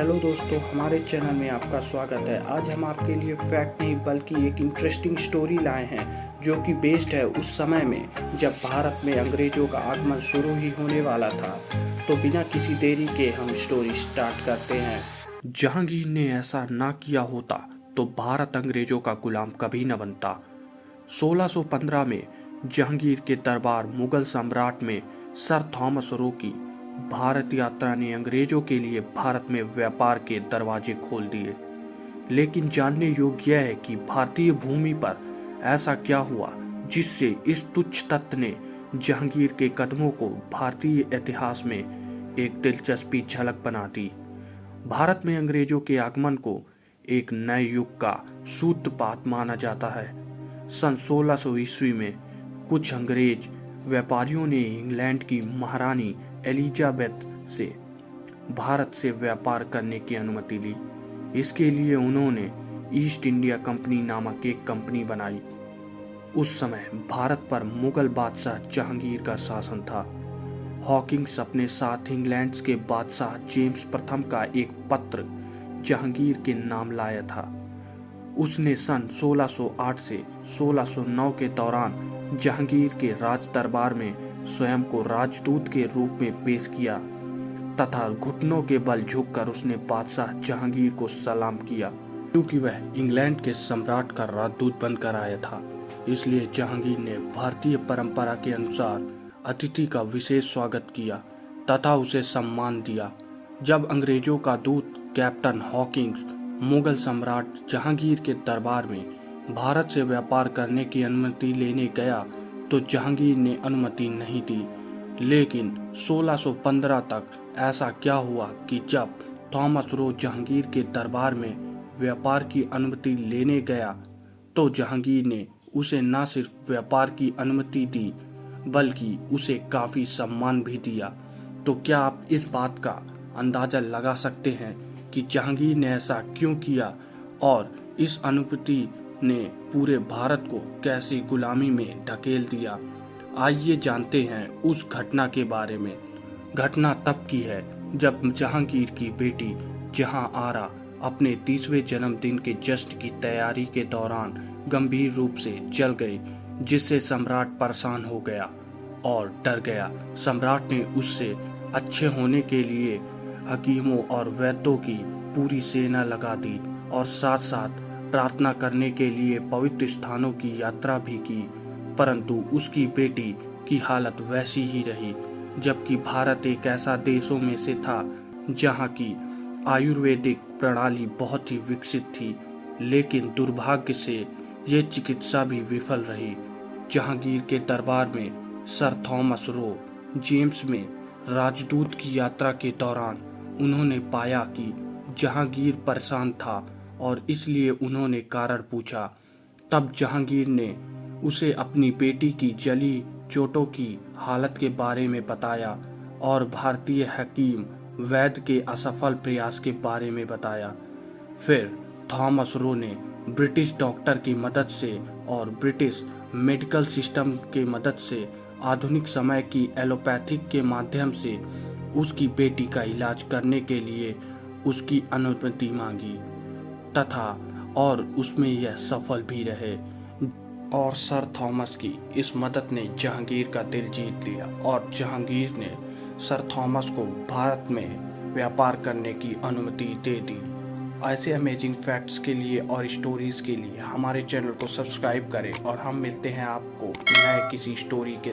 Hello दोस्तों, हमारे channel में आपका स्वागत है। आज हम आपके लिए फैक्ट नहीं बल्कि एक इंटरेस्टिंग स्टोरी लाए हैं जो कि बेस्ड है उस समय में जब भारत में अंग्रेजों का आगमन शुरू ही होने वाला था। तो बिना किसी देरी के हम स्टोरी स्टार्ट करते हैं। जहांगीर ने ऐसा ना किया होता तो भारत अंग्रेजों का गुलाम कभी न बनता। 1615 में जहांगीर के दरबार मुगल सम्राट में सर थॉमस रो की भारत यात्रा ने अंग्रेजों के लिए भारत में व्यापार के दरवाजे खोल दिए। लेकिन जानने योग्य है कि भारतीय भूमि पर ऐसा क्या हुआ जिससे इस तुच्छ तत्व ने जहांगीर के कदमों को भारतीय इतिहास में एक दिलचस्पी झलक बना दी। भारत में अंग्रेजों के आगमन को एक नए युग का सूत्रपात माना जाता है। सन 1600 ईस्वी में कुछ अंग्रेज व्यापारियों ने इंग्लैंड की महारानी एलिजाबेथ से भारत से व्यापार करने की अनुमति ली। इसके लिए उन्होंने ईस्ट इंडिया कंपनी नामक एक कंपनी बनाई। उस समय भारत पर मुगल बादशाह जहांगीर का शासन था। हॉकिंस अपने साथ इंग्लैंड के बादशाह जेम्स प्रथम का एक पत्र जहांगीर के नाम लाया था। उसने सन 1608 से 1609 के दौरान जहांगीर के राज दरबार में स्वयं को राजदूत के रूप में पेश किया तथा घुटनों के बल झुककर उसने बादशाह जहांगीर को सलाम किया। क्योंकि वह इंग्लैंड के सम्राट का राजदूत बनकर आया था, इसलिए जहांगीर ने भारतीय परंपरा के अनुसार अतिथि का विशेष स्वागत किया तथा उसे सम्मान दिया। जब अंग्रेजों का दूत कैप्टन हॉकिंस मुगल सम्राट जहांगीर के दरबार में भारत से व्यापार करने की अनुमति लेने गया तो जहांगीर ने अनुमति नहीं दी। लेकिन 1615 तक ऐसा क्या हुआ कि जब थॉमस रो जहांगीर के दरबार में व्यापार की अनुमति लेने गया तो जहांगीर ने उसे न सिर्फ व्यापार की अनुमति दी बल्कि उसे काफी सम्मान भी दिया। तो क्या आप इस बात का अंदाजा लगा सकते हैं कि जहांगीर ने ऐसा क्यों किया और इस अनुमति ने पूरे भारत को कैसे गुलामी में ढकेल दिया? आइए जानते हैं उस घटना के बारे में। घटना तब की है जब जहांगीर की बेटी जहां आरा अपने 30वें जन्मदिन के जश्न की तैयारी के दौरान गंभीर रूप से जल गई, जिससे सम्राट परेशान हो गया और डर गया। सम्राट ने उससे अच्छे होने के लिए हकीमों और वैद्यों की पूरी सेना लगा दी और साथ साथ प्रार्थना करने के लिए पवित्र स्थानों की यात्रा भी की, परंतु उसकी बेटी की हालत वैसी ही रही। जबकि भारत एक ऐसा देशों में से था जहां की आयुर्वेदिक प्रणाली बहुत ही विकसित थी, लेकिन दुर्भाग्य से ये चिकित्सा भी विफल रही। जहांगीर के दरबार में सर थॉमस रो जेम्स में राजदूत की यात्रा के दौरान उन्होंने पाया कि जहांगीर परेशान था और इसलिए उन्होंने कारण पूछा। तब जहांगीर ने उसे अपनी बेटी की जली चोटों की हालत के बारे में बताया और भारतीय हकीम वैद्य के असफल प्रयास के बारे में बताया। फिर थॉमस रो ने ब्रिटिश डॉक्टर की मदद से और ब्रिटिश मेडिकल सिस्टम के मदद से आधुनिक समय की एलोपैथिक के माध्यम से उसकी बेटी का इलाज करने के लिए उसकी अनुमति मांगी तथा और उसमें यह सफल भी रहे। और सर थॉमस की इस मदद ने जहांगीर का दिल जीत लिया और जहांगीर ने सर थॉमस को भारत में व्यापार करने की अनुमति दे दी। ऐसे अमेजिंग फैक्ट्स के लिए और स्टोरीज के लिए हमारे चैनल को सब्सक्राइब करें और हम मिलते हैं आपको नए किसी स्टोरी के